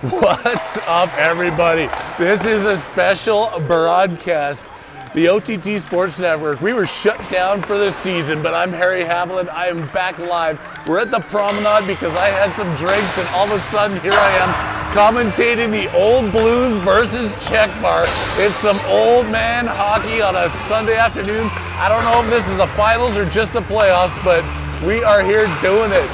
What's up, everybody? This is a special broadcast. The OTT Sports Network. We were shut down for the season, but I'm Harry Haviland. I am back live. We're at the Promenade because I had some drinks, and all of a sudden, here I am commentating the Old Blues versus Czech Bar. It's some old man hockey on a Sunday afternoon. I don't know if this is the finals or just the playoffs, but we are here doing it.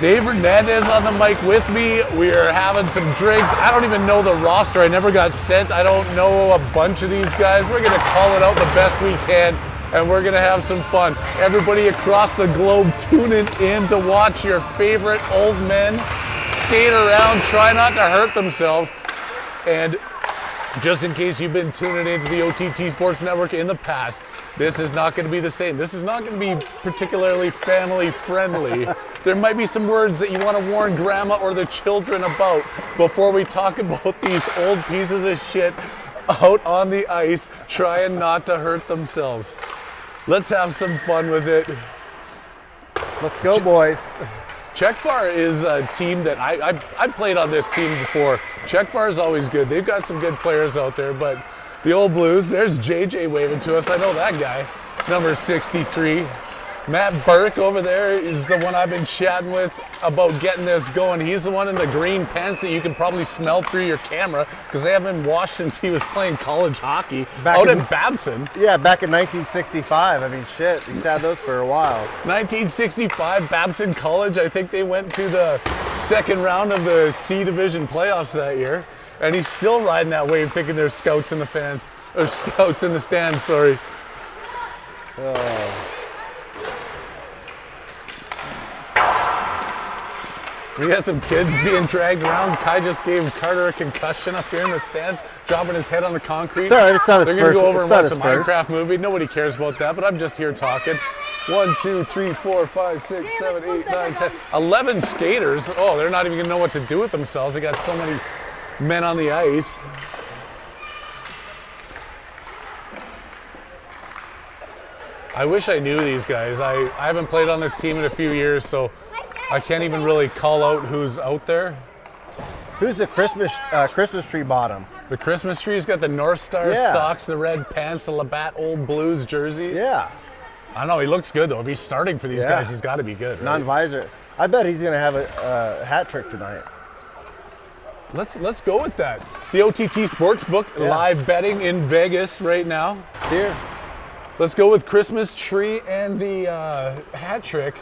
Dave Hernandez on the mic with me. We are having some drinks. I don't even know the roster. I never got sent. I don't know a bunch of these guys. We're going to call it out the best we can, and we're going to have some fun. Everybody across the globe tuning in to watch your favorite old men skate around, try not to hurt themselves. And just in case you've been tuning into the OTT Sports Network in the past, this is not going to be the same. This is not going to be particularly family friendly. There might be some words that you want to warn grandma or the children about before we talk about these old pieces of shit out on the ice trying not to hurt themselves. Let's have some fun with it. Let's go, boys. Czech Bar is a team that I played on this team before. Czech Bar is always good. They've got some good players out there, but the Old Blues, there's JJ waving to us. I know that guy, number 63. Matt Burke over there is the one I've been chatting with about getting this going. He's the one in the green pants that you can probably smell through your camera because they haven't been washed since he was playing college hockey out in Babson. Yeah, back in 1965. I mean, shit, he's had those for a while. 1965, Babson College. I think they went to the second round of the C Division playoffs that year. And he's still riding that wave thinking there's scouts in the fans, or scouts in the stands, sorry. We had some kids being dragged around. Kai just gave Carter a concussion up here in the stands, dropping his head on the concrete. It's all right, it's not his first. They're going to go over and watch a first. Minecraft movie. Nobody cares about that, but I'm just here talking. 1, 2, 3, 4, 5, 6, 7, 8, 9, 10, 11 skaters. Oh, they're not even going to know what to do with themselves. They got so many men on the ice. I wish I knew these guys. I haven't played on this team in a few years, so I can't even really call out who's out there. Who's the Christmas tree bottom? The Christmas tree's got the North Star socks, the red pants, the Labatt Old Blues jersey. Yeah. I don't know, he looks good though. If he's starting for these guys, he's got to be good. Right? Non-visor. I bet he's going to have a hat trick tonight. Let's go with that. The OTT Sportsbook live betting in Vegas right now. Here. Let's go with Christmas tree and the hat trick.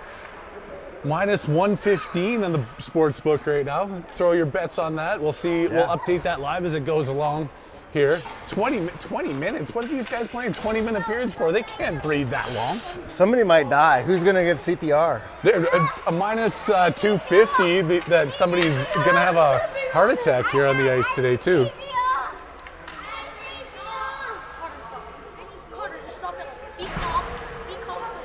Minus 115 on the sports book right now. Throw your bets on that. We'll see. We'll update that live as it goes along here. 20 minutes. What are these guys playing 20-minute periods for? They can't breathe that long. Somebody might die. Who's going to give CPR? A minus 250 that somebody's going to have a heart attack here on the ice today too.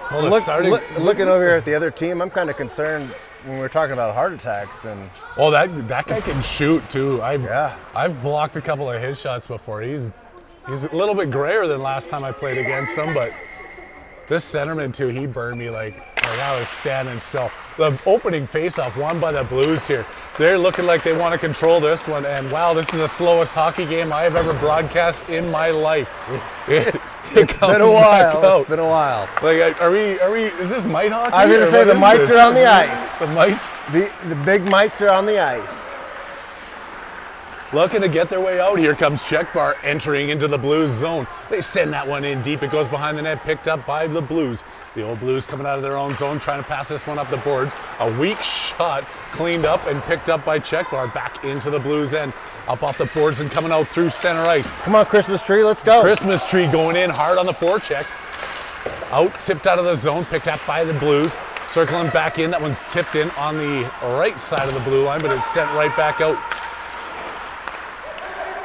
Looking over here at the other team, I'm kind of concerned when we're talking about heart attacks and. Oh, that guy can shoot too. I've blocked a couple of his shots before. He's a little bit grayer than last time I played against him, but this centerman too, he burned me like I was standing still. The opening faceoff won by the Blues here. They're looking like they want to control this one, and wow, this is the slowest hockey game I have ever broadcast in my life. It's been a while. It's been a while. Like, are we? Is this mite hockey? I was going to say the mites are on the ice. The mites? The big mites are on the ice. Looking to get their way out. Here comes Czech Bar entering into the Blues zone. They send that one in deep. It goes behind the net, picked up by the Blues. The Old Blues coming out of their own zone, trying to pass this one up the boards. A weak shot, cleaned up and picked up by Czech Bar. Back into the Blues end. Up off the boards and coming out through center ice. Come on, Christmas tree, let's go. Christmas tree going in hard on the forecheck. Out, tipped out of the zone, picked up by the Blues. Circling back in, that one's tipped in on the right side of the blue line, but it's sent right back out.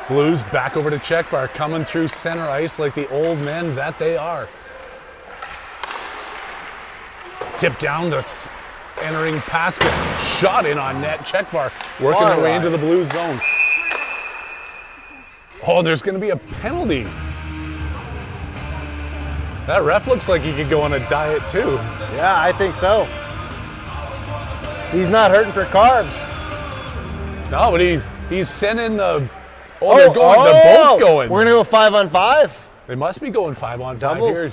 Blues back over to Czech Bar, coming through center ice like the old men that they are. Tipped down, the entering pass gets shot in on net. Czech Bar working their way into the Blues zone. Oh, there's going to be a penalty. That ref looks like he could go on a diet too. Yeah, I think so. He's not hurting for carbs. No, but he's sending the. Oh, they're both going. We're gonna go 5-on-5. They must be going 5-on-5 Doubles. here.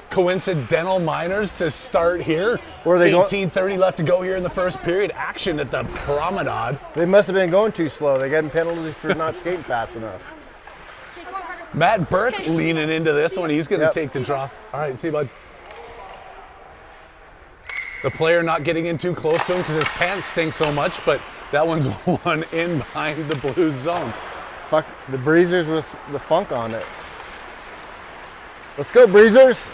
Coincidental minors to start here. Where are they 18:30 left to go here in the first period. Action at the Promenade. They must have been going too slow. They're getting penalties for not skating fast enough. Matt Burke leaning into this one. He's going to take the draw. All right, see, bud. The player not getting in too close to him because his pants stink so much, but that one's one in behind the Blues zone. Fuck, the Breezers was the funk on it. Let's go, Breezers.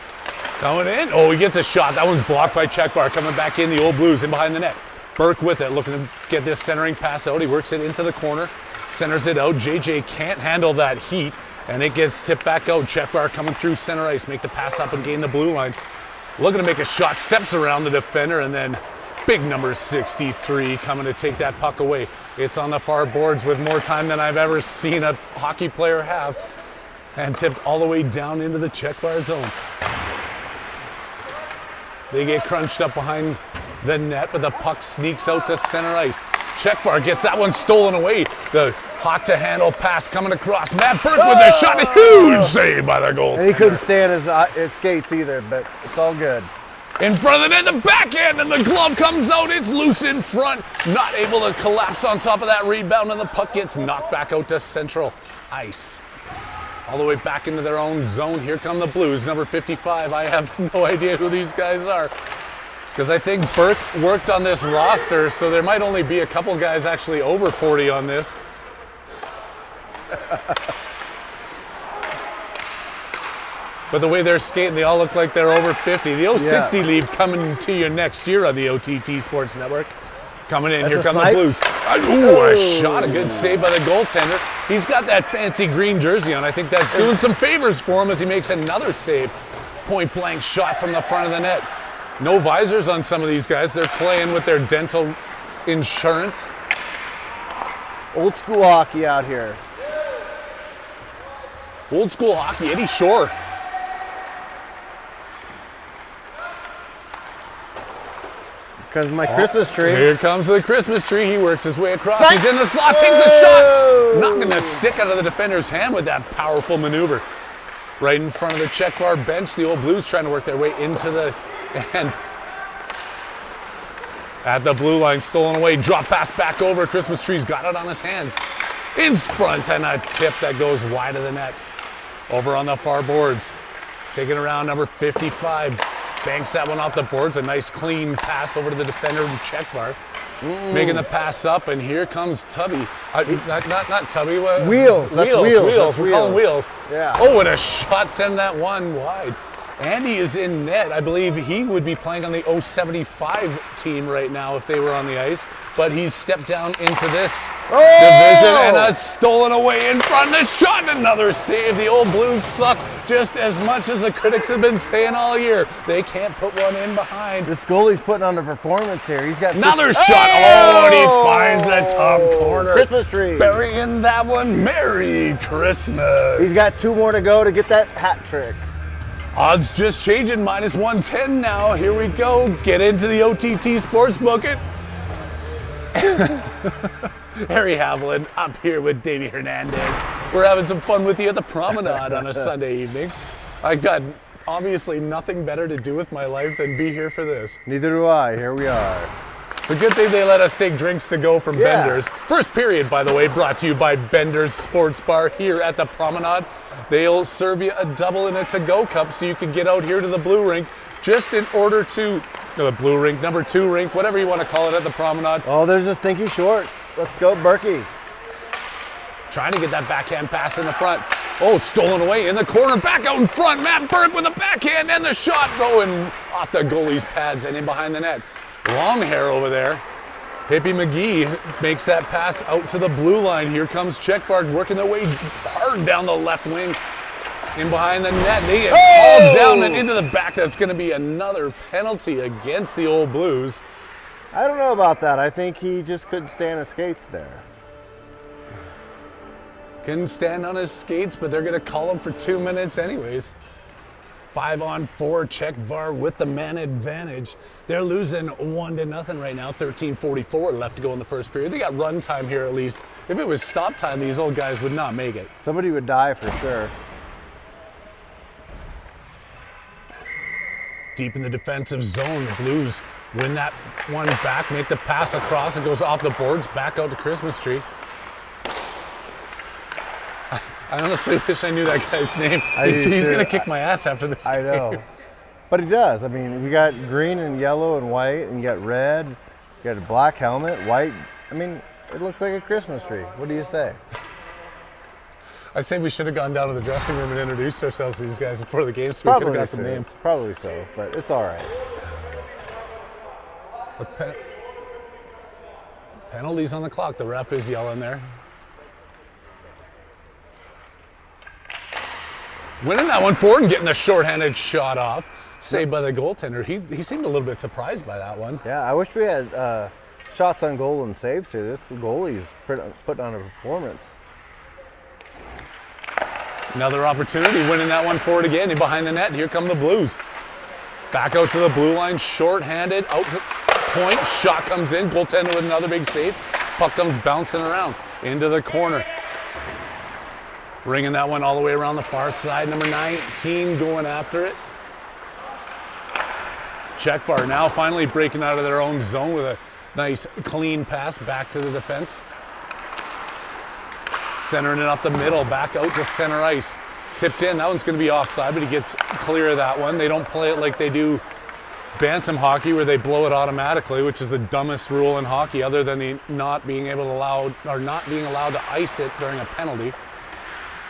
Going in. Oh, he gets a shot. That one's blocked by Czechvar. Coming back in, the old Blues in behind the net. Burke with it, looking to get this centering pass out. He works it into the corner, centers it out. JJ can't handle that heat, and it gets tipped back out. Czechvar coming through center ice, make the pass up and gain the blue line. Looking to make a shot, steps around the defender, and then big number 63 coming to take that puck away. It's on the far boards with more time than I've ever seen a hockey player have, and tipped all the way down into the Czechvar zone. They get crunched up behind the net, but the puck sneaks out to center ice. Czechvar gets that one stolen away. The hot to handle pass coming across. Matt Burke with a shot. A huge save by the goaltender. And he couldn't stay on his skates either, but it's all good. In front of the net, the backhand, and the glove comes out. It's loose in front. Not able to collapse on top of that rebound, and the puck gets knocked back out to central ice. All the way back into their own zone. Here come the Blues, number 55. I have no idea who these guys are, because I think Burke worked on this roster, so there might only be a couple guys actually over 40 on this. But the way they're skating, they all look like they're over 50. The 060 lead coming to you next year on the OTT Sports Network. Coming in, here come the Blues. Ooh, a shot, a good save by the goaltender. He's got that fancy green jersey on. I think that's doing some favors for him as he makes another save. Point blank shot from the front of the net. No visors on some of these guys. They're playing with their dental insurance. Old school hockey out here. Old school hockey, Eddie Shore. Because my Christmas tree. Here comes the Christmas tree. He works his way across. He's in the slot, takes a shot. Knocking the stick out of the defender's hand with that powerful maneuver. Right in front of the Czechvar bench. The old Blues trying to work their way into the end. At the blue line, stolen away. Drop pass back over. Christmas tree's got it on his hands. In front, and a tip that goes wide of the net. Over on the far boards. Taking around number 55. Banks that one off the boards. A nice clean pass over to the defender, Czechvar. Making the pass up, and here comes Tubby. Not Tubby. Wheels. Wheels. We're calling Wheels. Yeah. Oh, and a shot send that one wide. Andy is in net. I believe he would be playing on the 075 team right now if they were on the ice. But he's stepped down into this division, and a stolen away in front. The shot, and another save. The old Blues suck just as much as the critics have been saying all year. They can't put one in behind. This goalie's putting on a performance here. He's got another shot. Oh, and he finds the top corner. Christmas tree. Burying that one. Merry Christmas. He's got 2 more to go to get that hat trick. Odds just changing, minus 110 now. Here we go. Get into the OTT Sportsbook. Harry Haviland up here with Davey Hernandez. We're having some fun with you at the Promenade on a Sunday evening. I got obviously nothing better to do with my life than be here for this. Neither do I. Here we are. It's a good thing they let us take drinks to go from Bender's. First period, by the way, brought to you by Bender's Sports Bar here at the Promenade. They'll serve you a double in a to-go cup so you can get out here to the blue rink just in order to, the blue rink, number 2 rink, whatever you want to call it at the Promenade. Oh, there's the stinky shorts. Let's go, Berkey. Trying to get that backhand pass in the front. Oh, stolen away in the corner, back out in front. Matt Burke with a backhand and the shot going off the goalie's pads and in behind the net. Long hair over there. Hippie McGee makes that pass out to the blue line. Here comes Czechvar working their way hard down the left wing. In behind the net, they get hauled down and into the back. That's going to be another penalty against the old Blues. I don't know about that. I think he just couldn't stay on his skates there. Couldn't stand on his skates, but they're going to call him for 2 minutes anyways. 5-on-4, check VAR with the man advantage. They're losing 1-0 right now. 13:44 left to go in the first period. They got run time here at least. If it was stop time, these old guys would not make it. Somebody would die for sure. Deep in the defensive zone, the Blues win that one back, make the pass across. It goes off the boards, back out to Christmas Tree. I honestly wish I knew that guy's name. He's going to kick my ass after this game. I know. But he does. I mean, we got green and yellow and white, and you got red. You got a black helmet, white. I mean, it looks like a Christmas tree. What do you say? I say we should have gone down to the dressing room and introduced ourselves to these guys before the game so we could have got some names. Probably so, but it's all right. Penalties on the clock. The ref is yelling there. Winning that one forward and getting the shorthanded shot off. Saved by the goaltender. He seemed a little bit surprised by that one. Yeah, I wish we had shots on goal and saves here. This goalie's put on a performance. Another opportunity, winning that one forward again. And behind the net, here come the Blues. Back out to the blue line, shorthanded, out to point. Shot comes in, goaltender with another big save. Puck comes bouncing around into the corner. Ringing that one all the way around the far side. Number 19 going after it. Check VAR now finally breaking out of their own zone with a nice clean pass back to the defense. Centering it up the middle, back out to center ice. Tipped in, that one's going to be offside, but he gets clear of that one. They don't play it like they do bantam hockey where they blow it automatically, which is the dumbest rule in hockey other than the not being allowed to ice it during a penalty.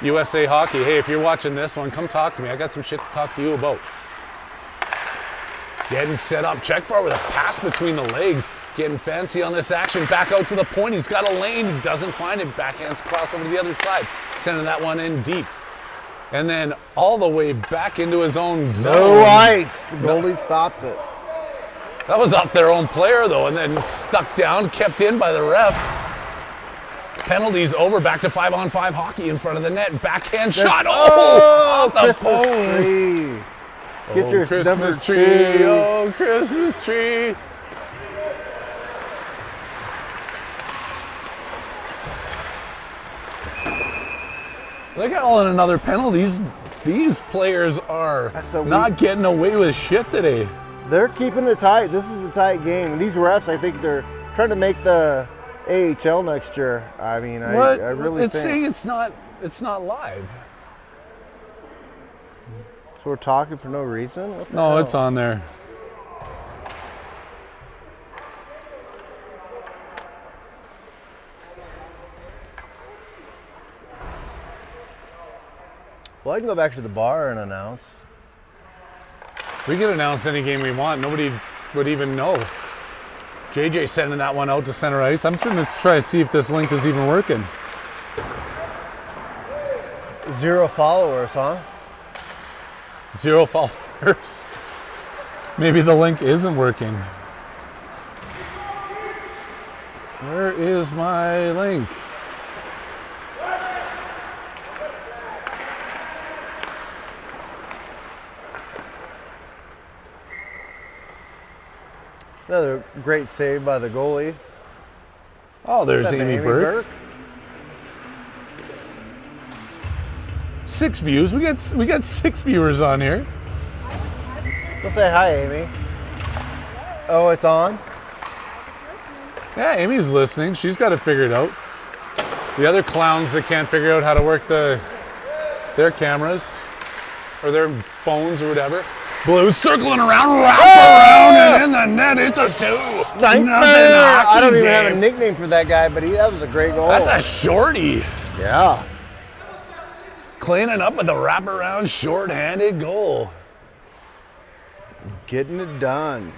USA Hockey, hey, if you're watching this one, come talk to me. I got some shit to talk to you about. Getting set up, check VAR with a pass between the legs. Getting fancy on this action, back out to the point. He's got a lane, he doesn't find it. Backhands cross over to the other side, sending that one in deep. And then all the way back into his own zone. No ice, the goalie stops it. That was off their own player though, and then stuck down, kept in by the ref. Penalties over, back to 5-on-5 hockey in front of the net. Backhand shot, off the post. Tree. Get your Christmas tree, oh Christmas tree. They got all in another penalty. These players are not getting away with shit today. They're keeping it tight. This is a tight game. These refs, I think they're trying to make the AHL next year. I mean, I really think. It's saying it's not live. So we're talking for no reason? No, hell? it's on there. Well, I can go back to the bar and announce. We can announce any game we want. Nobody would even know. JJ sending that one out to center ice. I'm trying to try to see if this link is even working. 0 followers, huh? 0 followers. Maybe the link isn't working. Where is my link? Another great save by the goalie. Oh, there's Amy Burke. 6 views. We got 6 viewers on here. We'll say hi, Amy. Oh, it's on? Yeah, Amy's listening. She's got it figured out. The other clowns that can't figure out how to work their cameras or their phones or whatever. Blues circling around, wrap around, and in the net, it's a 2. I don't even have a nickname for that guy, but that was a great goal. That's a shorty. Yeah. Cleaning up with a wraparound short-handed goal. Getting it done.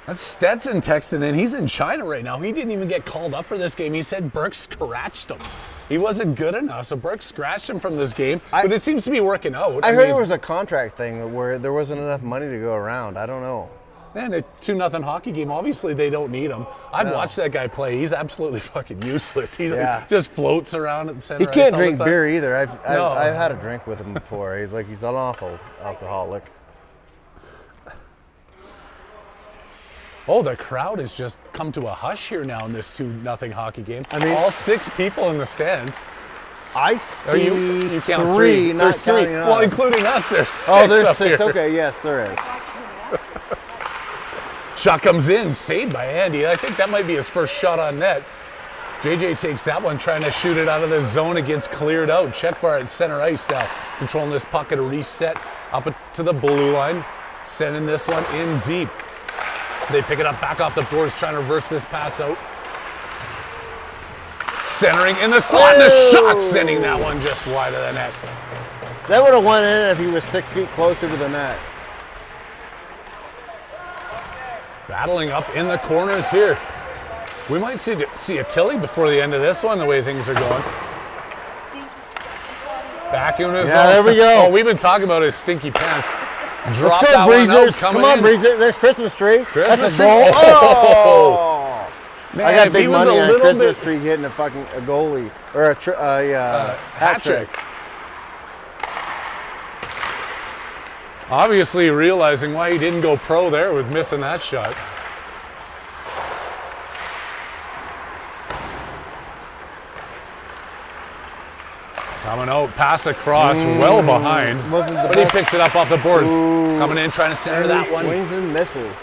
That's Stetson texting in. He's in China right now. He didn't even get called up for this game. He said Burke scratched him. He wasn't good enough, so Burke scratched him from this game. But it seems to be working out. I heard it was a contract thing where there wasn't enough money to go around. I don't know. And a 2-0 hockey game. Obviously, they don't need him. I've watched that guy play. He's absolutely fucking useless. He just floats around at the center. He can't drink beer either. I've No. had a drink with him before. He's an awful alcoholic. Oh, the crowd has just come to a hush here now in this 2-0 hockey game. I mean, all 6 people in the stands. I see You count 3. There's 3. Us. Well, including us, there's 6. Oh, there's up 6. Here. Okay, yes, there is. Shot comes in, saved by Andy. I think that might be his first shot on net. JJ takes that one, trying to shoot it out of the zone. It gets cleared out. Checkbar at center ice now, controlling this puck at a reset up to the blue line, sending this one in deep. They pick it up back off the boards, trying to reverse this pass out. Centering in the slot, and the shot sending that one just wide of the net. That would have went in if he was 6 feet closer to the net. Battling up in the corners here. We might see a Tilly before the end of this one, the way things are going. Back in his own. There we go. Oh, we've been talking about his stinky pants. Drop Let's that go, one out, Breezers. coming Come on, in. Breezer. There's Christmas tree. Christmas That's a tree. goal. Oh! Man, I got if he big was money a on little Christmas bit tree hitting a goalie or a hat trick. Obviously realizing why he didn't go pro there with missing that shot. Coming out, pass across, well behind. But he picks it up off the boards. Coming in, trying to center that one. Swings and misses.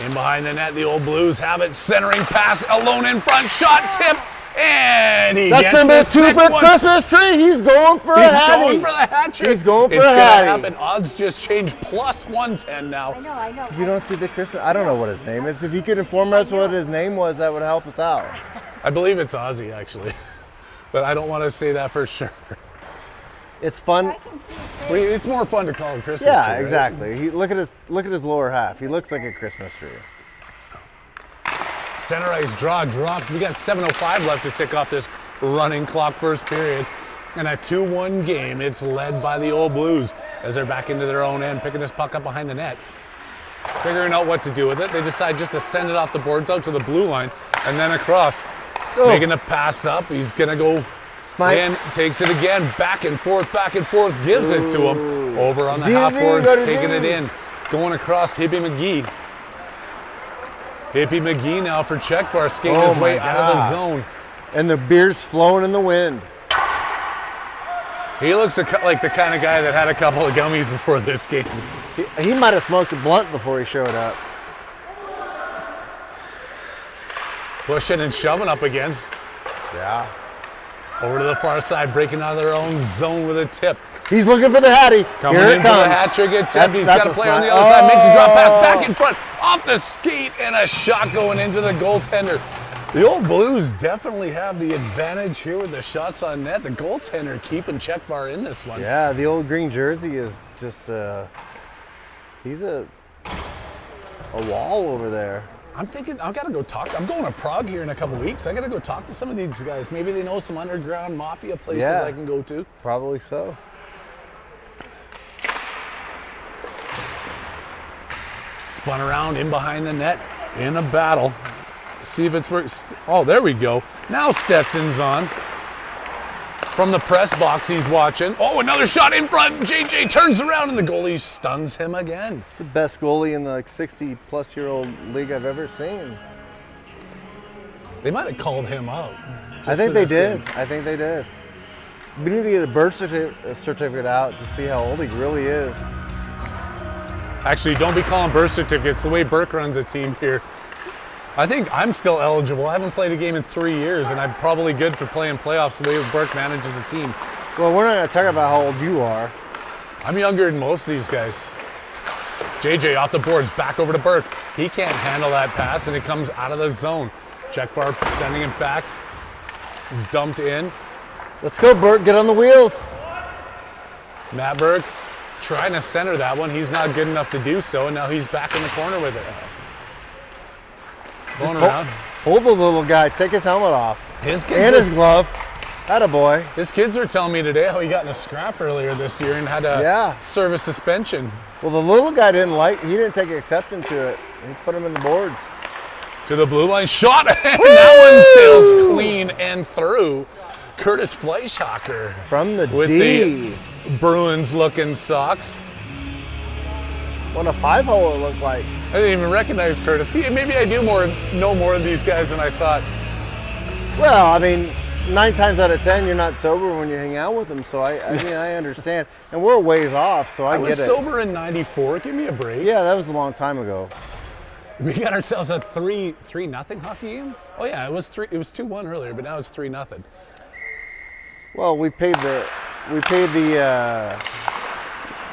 In behind the net, the old Blues have it. Centering pass, alone in front, shot, tip, and he That's gets number the 2 second for one. Christmas tree. He's going for a He's hattie. going for the hat trick. He's going for it's a gonna hattie. happen. Odds just changed, plus 110 now. I know. If you don't see the Christmas, I don't know what his name is. If you could inform us what his name was, that would help us out. I believe it's Ozzy, actually. But I don't want to say that for sure. It's fun. It's more fun to call him Christmas Yeah, tree, right? exactly. Look at his lower half. He looks like a Christmas tree. Center ice draw, drop. We got 7:05 left to tick off this running clock first period. And a 2-1 game. It's led by the old Blues as they're back into their own end, picking this puck up behind the net. Figuring out what to do with it. They decide just to send it off the boards out to the blue line and then across. Making a pass up. He's going to go Snipes. in, takes it again. Back and forth, gives it to him. Over on the half boards, taking it in. Going across Hippie McGee. Hippie McGee now for Checkbar, skating his way out of the zone. And the beer's flowing in the wind. He looks like the kind of guy that had a couple of gummies before this game. He might have smoked a blunt before he showed up. Pushing and shoving up against. Yeah. Over to the far side, breaking out of their own zone with a tip. He's looking for the hattie. Coming Here in it for the comes. hat trick at tip. That's- He's that's got a a player on the slide. other side, makes a drop pass back in front, off the skate, and a shot going into the goaltender. The old Blues definitely have the advantage here with the shots on net. The goaltender keeping Checkbar in this one. Yeah, the old green jersey is just he's a wall over there. I'm thinking I've got to go talk. I'm going to Prague here in a couple weeks. I got to go talk to some of these guys. Maybe they know some underground mafia places Yeah. I can go to. Probably so. Spun around in behind the net in a battle. See if it's works. Oh, there we go. Now Stetson's on. From the press box, he's watching. Oh, another shot in front. JJ turns around and the goalie stuns him again. It's the best goalie in the 60-plus-year-old league I've ever seen. They might have called him out. I think they did. We need to get a birth certificate out to see how old he really is. Actually, don't be calling birth certificates the way Burke runs a team here. I think I'm still eligible. I haven't played a game in 3 years, and I'm probably good for playing playoffs the way Burke manages a team. Well, we're not going to talk about how old you are. I'm younger than most of these guys. JJ off the boards, back over to Burke. He can't handle that pass, and it comes out of the zone. Checkbar sending it back. Dumped in. Let's go, Bert. Get on the wheels. Matt Burke trying to center that one. He's not good enough to do so, and now he's back in the corner with it. Going around. Hold the little guy. Take his helmet off. His kids And were- his glove. Attaboy. His kids were telling me today how he got in a scrap earlier this year and had to serve a suspension Well, the little guy he didn't take exception to it. He put him in the boards. To the blue line, shot, and that one sails clean and through. Curtis Fleischhacker From the with D. the Bruins-looking socks. What a 5-hole it looked like. I didn't even recognize Curtis. See, maybe I do know more of these guys than I thought. Well, I mean, 9 times out of 10, you're not sober when you hang out with them. So I mean, I understand. And we're a ways off, so I get it. I was sober in '94. Give me a break. Yeah, that was a long time ago. We got ourselves a 3-0 hockey game. Oh yeah, it was 2-1 earlier, but now it's 3-0. Well, we paid the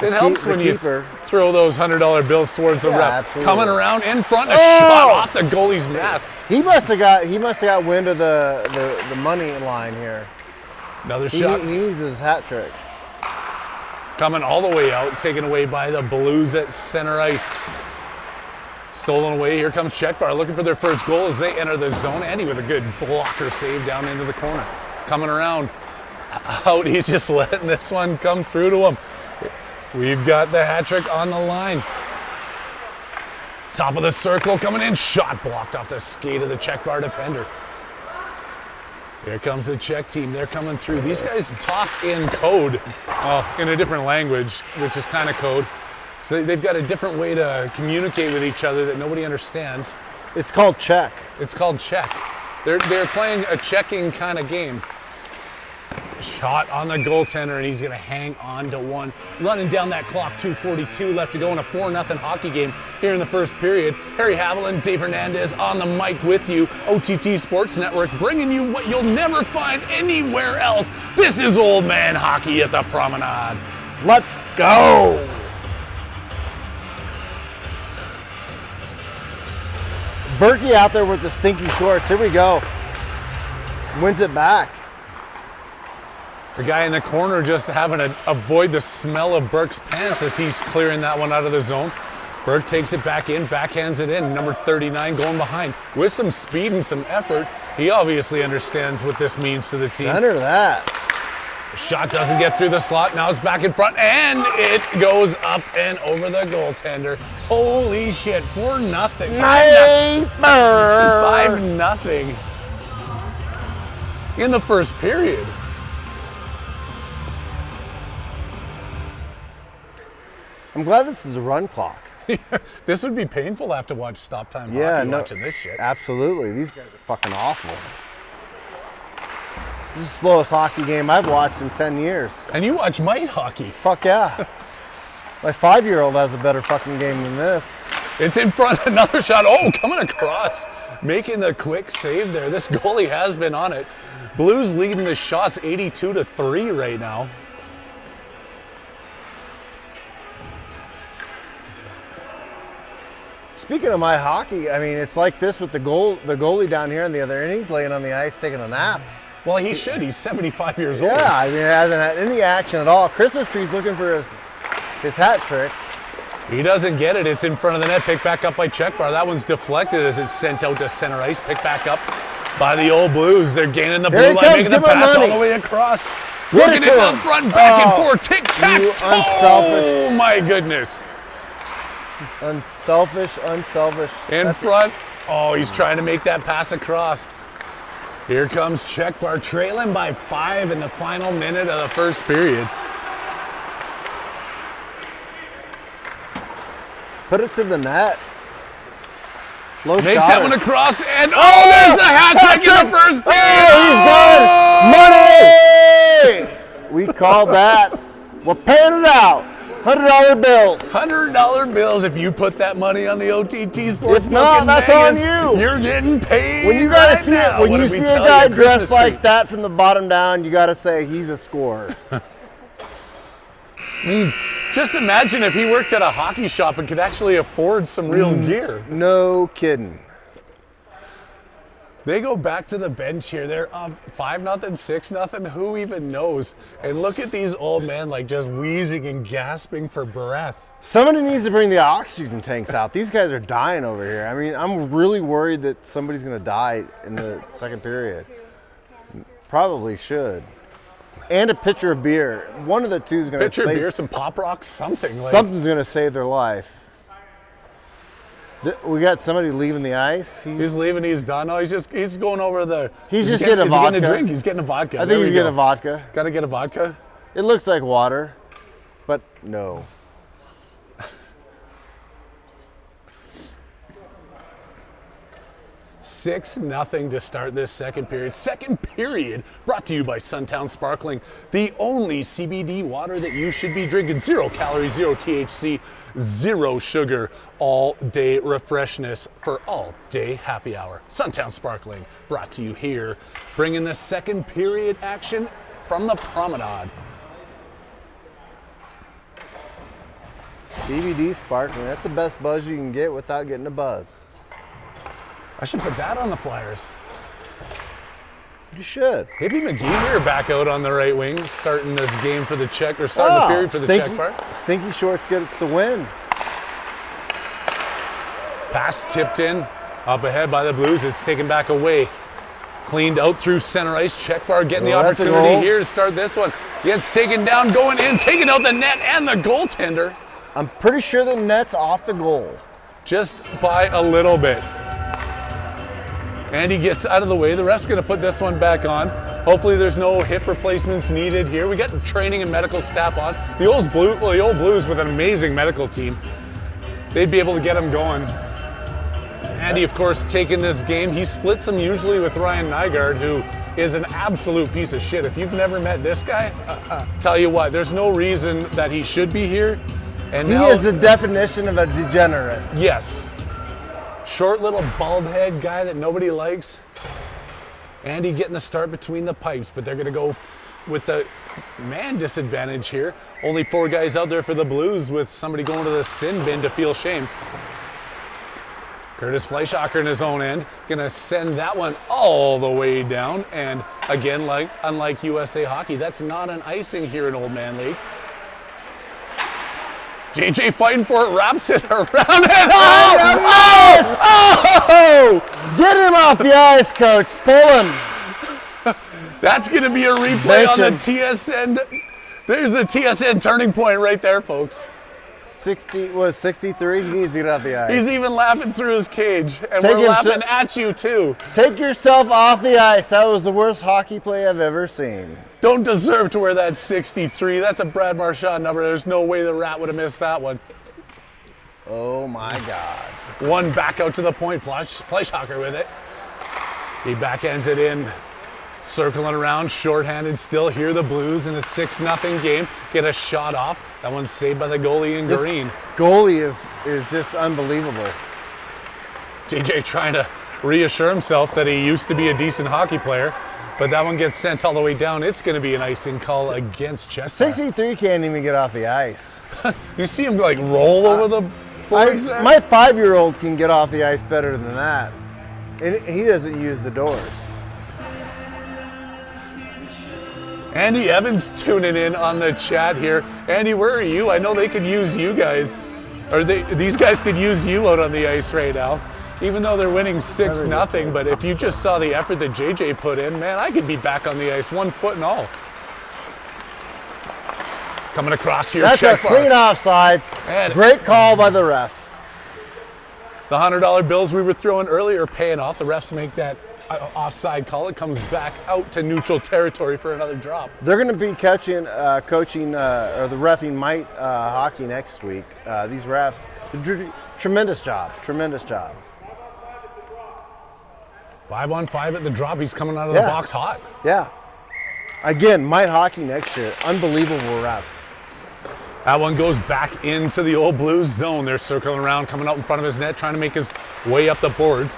It helps when you keeper. throw those $100 bills towards the rep. Absolutely. Coming around in front, a shot off the goalie's mask. He must have got wind of the money line here. Another shot. He used his hat trick. Coming all the way out, taken away by the Blues at center ice. Stolen away. Here comes Czechvar looking for their first goal as they enter the zone. Andy with a good blocker save down into the corner. Coming around out, he's just letting this one come through to him. We've got the hat trick on the line. Top of the circle coming in. Shot blocked off the skate of the Czechvar defender. Here comes the Czech team. They're coming through. These guys talk in code, in a different language, which is kind of code. So they've got a different way to communicate with each other that nobody understands. It's called Czech. It's called Czech. They're playing a checking kind of game. Shot on the goaltender, and he's going to hang on to one. Running down that clock, 2:42 left to go in a 4-0 hockey game here in the first period. Harry Haviland, Dave Hernandez on the mic with you. OTT Sports Network bringing you what you'll never find anywhere else. This is Old Man Hockey at the Promenade. Let's go! Berkey out there with the stinky shorts. Here we go. Wins it back. The guy in the corner just having to avoid the smell of Burke's pants as he's clearing that one out of the zone. Burke takes it back in, backhands it in. Number 39 going behind with some speed and some effort. He obviously understands what this means to the team. Center that. Shot doesn't get through the slot. Now it's back in front, and it goes up and over the goaltender. Holy shit, 4-0. 5-0 in the first period. I'm glad this is a run clock. This would be painful to have to watch stop time hockey watching this shit. Absolutely. These guys are fucking awful. This is the slowest hockey game I've watched in 10 years. And you watch Might hockey. Fuck yeah. My 5-year-old has a better fucking game than this. It's in front, another shot. Oh, coming across. Making the quick save there. This goalie has been on it. Blues leading the shots 82-3 right now. Speaking of my hockey, I mean, it's like this with the goalie down here on the other end. He's laying on the ice taking a nap. Well, he should. He's 75 years old. Yeah, I mean, it hasn't had any action at all. Christmas tree's looking for his hat trick. He doesn't get it. It's in front of the net. Picked back up by Czechvar. That one's deflected as it's sent out to center ice. Picked back up by the old Blues. They're gaining the blue line, making the pass all the way across. Working it up front, back and forth. Tic-tac-toe. Oh, my goodness. Unselfish. In front. Oh, he's trying to make that pass across. Here comes Czechvar, trailing by 5 in the final minute of the first period. Put it to the net. Makes that one across, and there's the hat trick in the first period. Oh, he's gone. Money! We called that. We're paying it out. $100 bills. $100 bills. If you put that money on the OTT Sports, if not, that's Vegas, on you. You're getting paid. When you gotta see it, when you see a guy dressed like that from the bottom down, you gotta say he's a scorer. Just imagine if he worked at a hockey shop and could actually afford some real gear. No kidding. They go back to the bench here. They're up 5-0, 6-0. Who even knows? And look at these old men like just wheezing and gasping for breath. Somebody needs to bring the oxygen tanks out. These guys are dying over here. I mean, I'm really worried that somebody's going to die in the second period. Probably should. and a pitcher of beer. One of the two is going to Pitcher of beer, some Pop Rocks, something. Something's going to save their life. We got somebody leaving the ice. He's leaving. He's done. No, he's going over the. He's just getting a vodka. Is he getting a drink? He's getting a vodka. I think he's getting a vodka. Got to get a vodka. It looks like water, but no. 6-0 to start this second period. Second period brought to you by Suntown Sparkling, the only CBD water that you should be drinking. 0 calories, 0 THC, 0 sugar, all day refreshness for all day happy hour. Suntown Sparkling brought to you here, bringing the second period action from the Promenade. CBD Sparkling, that's the best buzz you can get without getting a buzz. I should put that on the Flyers. You should. Hippie McGee here back out on the right wing, starting this game for the Czech, or starting the period for the Czech part. Stinky Shorts gets the win. Pass tipped in, up ahead by the Blues. It's taken back away. Cleaned out through center ice. Czechvar getting the opportunity here to start this one. Gets taken down, going in, taking out the net and the goaltender. I'm pretty sure the net's off the goal. Just by a little bit. And he gets out of the way. The ref's going to put this one back on. Hopefully there's no hip replacements needed here. We got training and medical staff on. The old Blues with an amazing medical team. They'd be able to get him going. Andy, of course, taking this game. He splits them usually with Ryan Nygaard, who is an absolute piece of shit. If you've never met this guy, tell you what, there's no reason that he should be here. And he is the definition of a degenerate. Yes. Short little bald head guy that nobody likes. Andy getting the start between the pipes, but they're going to go with the man disadvantage here. Only 4 guys out there for the Blues, with somebody going to the sin bin to feel shame. Curtis Fleischacker in his own end, going to send that one all the way down. And again, unlike USA Hockey, that's not an icing here in Old Man League. JJ fighting for it, wraps it around it. Oh! Get him off the ice, coach. Pull him. That's going to be a replay on the TSN. There's a TSN turning point right there, folks. 63? He needs to get off the ice. He's even laughing through his cage, and we're laughing at you, too. Take yourself off the ice. That was the worst hockey play I've ever seen. Don't deserve to wear that 63. That's a Brad Marchand number. There's no way the Rat would have missed that one. Oh, my God. One back out to the point. Fleischacker with it. He backhands it in. Circling around, shorthanded still. Here the Blues in a 6-0 game. Get a shot off. That one's saved by the goalie in green. Goalie is just unbelievable. JJ trying to reassure himself that he used to be a decent hockey player, but that one gets sent all the way down. It's going to be an icing call against Chester. 63 can't even get off the ice. You see him like roll over the boards there? My 5-year-old can get off the ice better than that. And he doesn't use the doors. Andy Evans tuning in on the chat here. Andy, where are you? I know they could use you guys. Or these guys could use you out on the ice right now. Even though they're winning 6-0, but if you just saw the effort that JJ put in, man, I could be back on the ice, 1 foot and all. Coming across here, that's a clean offsides. And great call by the ref. The $100 bills we were throwing earlier paying off. The refs make that offside call. It comes back out to neutral territory for another drop. They're going to be coaching or the reffing might hockey next week. These refs, tremendous job. 5-on-5 at the drop. He's coming out of the box hot. Yeah. Again, might hockey next year. Unbelievable refs. That one goes back into the old Blues zone. They're circling around, coming out in front of his net, trying to make his way up the boards.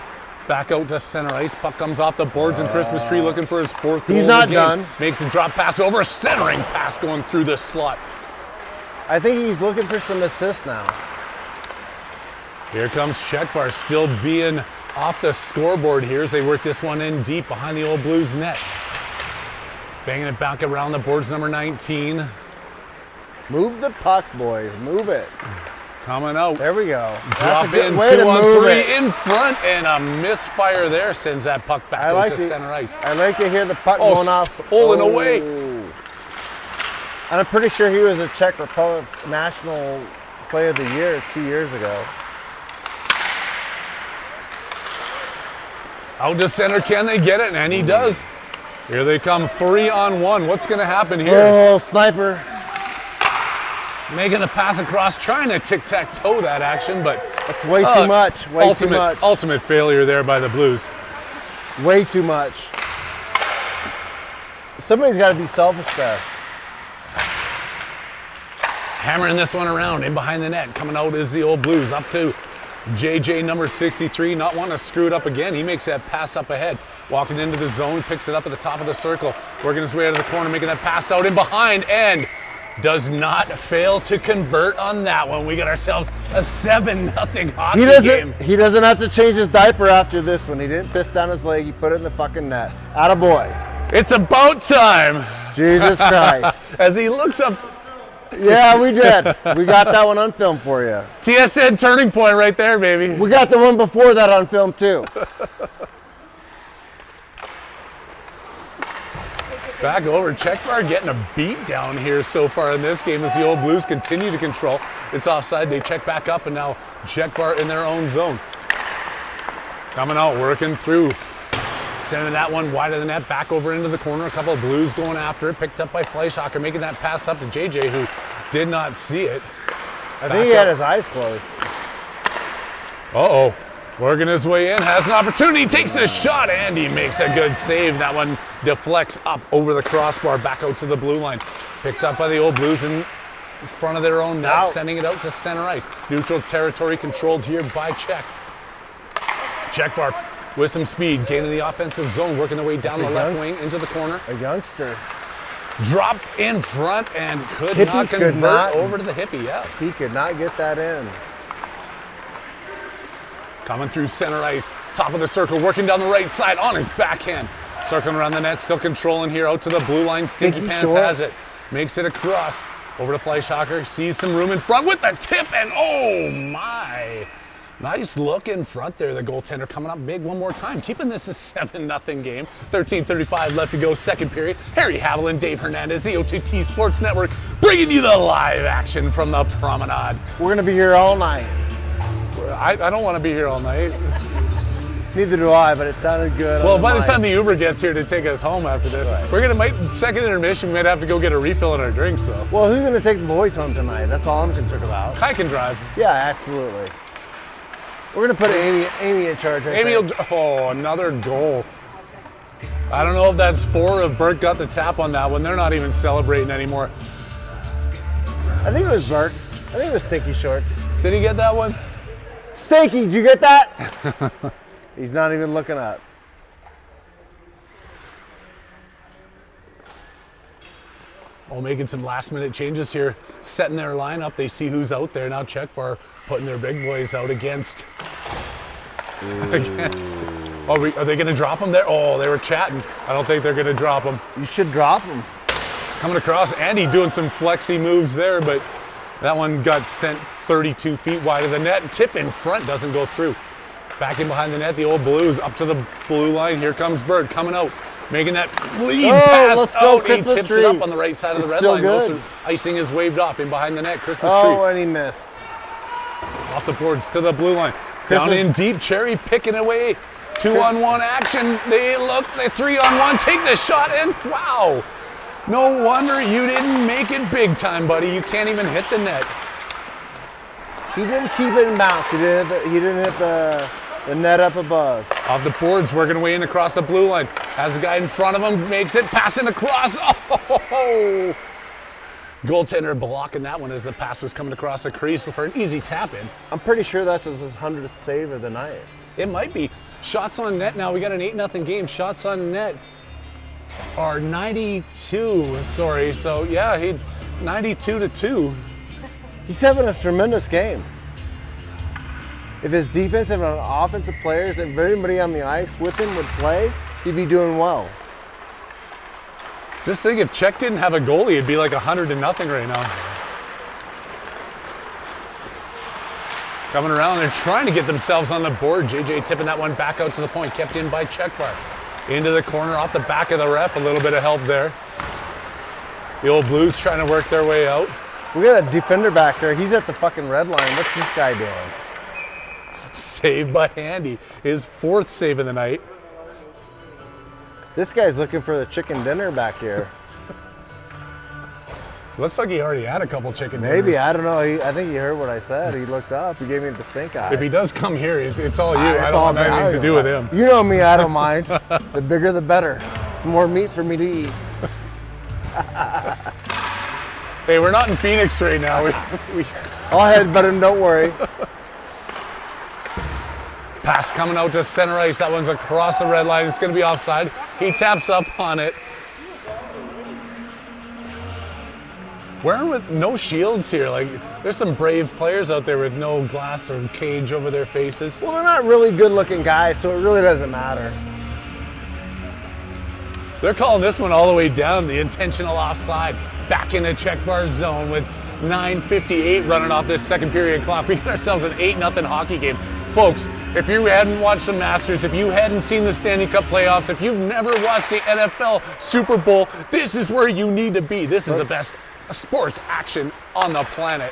Back out to center ice. Puck comes off the boards and Christmas Tree looking for his 4th goal. He's not done. Makes a drop pass over, centering pass going through the slot. I think he's looking for some assists now. Here comes Czechvar, still being off the scoreboard here as they work this one in deep behind the old Blues net. Banging it back around the boards, number 19. Move the puck, boys. Move it. Coming out. There we go. Drop in 2-on-3 in front, and a misfire there sends that puck back out to center ice. I like to hear the puck going off. Stolen away. And I'm pretty sure he was a Czech Republic National Player of the Year 2 years ago. Out to center, can they get it? And he does. Here they come, 3-on-1. What's going to happen here? Oh, sniper. Making the pass across, trying to tic-tac-toe that action, but That's way too much. Way too much. Ultimate failure there by the Blues. Way too much. Somebody's got to be selfish there. Hammering this one around in behind the net. Coming out is the old Blues. Up to JJ number 63, not wanting to screw it up again. He makes that pass up ahead. Walking into the zone, picks it up at the top of the circle. Working his way out of the corner, making that pass out in behind, and does not fail to convert on that one. We got ourselves a 7-0 hockey game. He doesn't have to change his diaper after this one. He didn't piss down his leg. He put it in the fucking net. Attaboy. It's about time. Jesus Christ. As he looks up. Yeah, we did. We got that one on film for you. TSN turning point right there, baby. We got the one before that on film too. Back over, Czechvar getting a beat down here so far in this game as the old Blues continue to control. It's offside, they check back up, and now Czechvar in their own zone. Coming out, working through. Sending that one wide of the net, back over into the corner. A couple of Blues going after it, picked up by Fleischhacker, making that pass up to JJ, who did not see it. I think he had his eyes closed. Uh-oh. Working his way in, has an opportunity, takes a shot, and he makes a good save. That one deflects up over the crossbar, back out to the blue line. Picked up by the old Blues in front of their own net, sending it out to center ice. Neutral territory controlled here by Czechs. Czechvar with some speed, gaining the offensive zone, working their way down the left wing into the corner. A youngster. Drop in front and could not convert over to the hippie, yeah. He could not get that in. Coming through center ice, top of the circle, working down the right side on his backhand. Circling around the net, still controlling here, out to the blue line. Stinky Pants has it. Makes it across. Over to Fleischhacker, sees some room in front with the tip, and oh my. Nice look in front there, the goaltender coming up big one more time. Keeping this a 7-0 game. 13:35 left to go, second period. Harry Haviland, Dave Hernandez, the OTT Sports Network, bringing you the live action from the Promenade. We're going to be here all night. I don't want to be here all night. Neither do I, but it sounded good. Well, by the time the Uber gets here to take us home after this, we're gonna second intermission. We might have to go get a refill in our drinks, though. Well, who's going to take the boys home tonight? That's all I'm concerned about. Kai can drive. Yeah, absolutely. We're going to put Amy in charge. Another goal. I don't know if that's 4 if Bert got the tap on that one. They're not even celebrating anymore. I think it was Bert. I think it was Stinky Shorts. Did he get that one? Stinky, did you get that? He's not even looking up. Making some last-minute changes here, setting their lineup. They see who's out there now. Czechvar putting their big boys out against. Are they going to drop them there? Oh, they were chatting. I don't think they're going to drop them. You should drop them. Coming across, Andy doing some flexy moves there, but that one got sent 32 feet wide of the net. Tip in front doesn't go through. Back in behind the net, the old Blues up to the blue line. Here comes Bird coming out, making that lead pass let's go, out. He tips tree. it up on the right side of the red line. Also, icing is waved off in behind the net. Christmas tree. Oh, and he missed. Off the boards to the blue line. Down in deep, Cherry picking away. 2-on-1 action. They 3-on-1. Take the shot in. Wow. No wonder you didn't make it big time, buddy. You can't even hit the net. He didn't keep it in bounce. He didn't hit the net up above. Off the boards, working away in across the blue line. Has a guy in front of him, makes it, passing across. Oh! Goaltender blocking that one as the pass was coming across the crease for an easy tap in. I'm pretty sure that's his 100th save of the night. It might be. Shots on net now. We got an 8-0 game. Shots on net are 92. Sorry. So, yeah, he 92-2. He's having a tremendous game. If his defensive and offensive players, if everybody on the ice with him would play, he'd be doing well. Just think, if Czech didn't have a goalie, it'd be like 100-0 right now. Coming around, they're trying to get themselves on the board. JJ tipping that one back out to the point, kept in by Czechvar. Into the corner, off the back of the ref, a little bit of help there. The old Blues trying to work their way out. We got a defender back here. He's at the fucking red line. What's this guy doing? Saved by Handy. His 4th save of the night. This guy's looking for the chicken dinner back here. Looks like he already had a couple chicken Maybe, dinners. I don't know. I think he heard what I said. He looked up. He gave me the stink eye. If he does come here, it's all you. It's I don't all want me. anything to do with him. You know me, I don't mind. The bigger the better. It's more meat for me to eat. Hey, we're not in Phoenix right now. I'll head, but don't worry. Pass coming out to center ice. That one's across the red line. It's going to be offside. He taps up on it. Wearing with no shields here. Like, there's some brave players out there with no glass or cage over their faces. Well, they're not really good-looking guys, so it really doesn't matter. They're calling this one all the way down, the intentional offside. Back in the check bar zone with 9:58 running off this second period clock. We got ourselves an 8-0 hockey game. Folks, if you hadn't watched the Masters, if you hadn't seen the Stanley Cup playoffs, if you've never watched the NFL Super Bowl, this is where you need to be. This is the best sports action on the planet.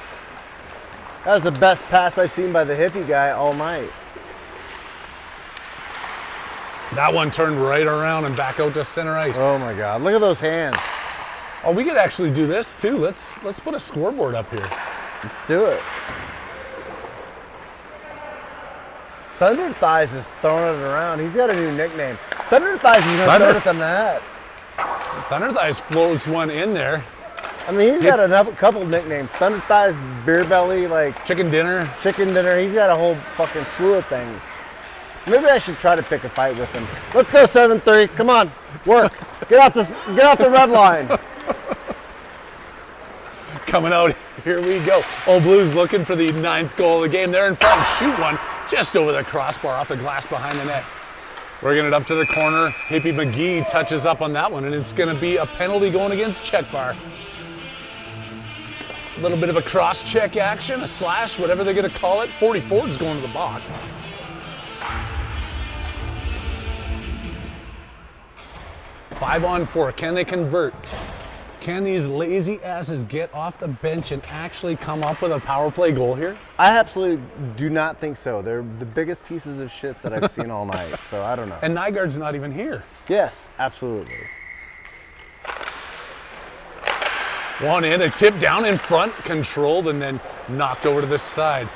That was the best pass I've seen by the hippie guy all night. That one turned right around and back out to center ice. Oh my God, look at those hands. Oh, we could actually do this too. Let's put a scoreboard up here. Let's do it. Thunder Thighs is throwing it around. He's got a new nickname. Thunder Thighs is going to throw it at the net. Thunder Thighs floats one in there. I mean, he's got a couple nicknames. Thunder Thighs, Beer Belly, like Chicken dinner. Chicken Dinner. He's got a whole fucking slew of things. Maybe I should try to pick a fight with him. Let's go 7-3. Come on, work. Get off the red line. Coming out, here we go. Old Blues looking for the 9th goal of the game. They're in front, shoot one just over the crossbar off the glass behind the net. Working it up to the corner. Hippie McGee touches up on that one, and it's going to be a penalty going against Chetvar. A little bit of a cross-check action, a slash, whatever they're going to call it. 44 is going to the box. Five on 4. Can they convert? Can these lazy asses get off the bench and actually come up with a power play goal here? I absolutely do not think so. They're the biggest pieces of shit that I've seen all night, so I don't know. And Nygaard's not even here. Yes, absolutely. One in, a tip down in front, controlled, and then knocked over to this side.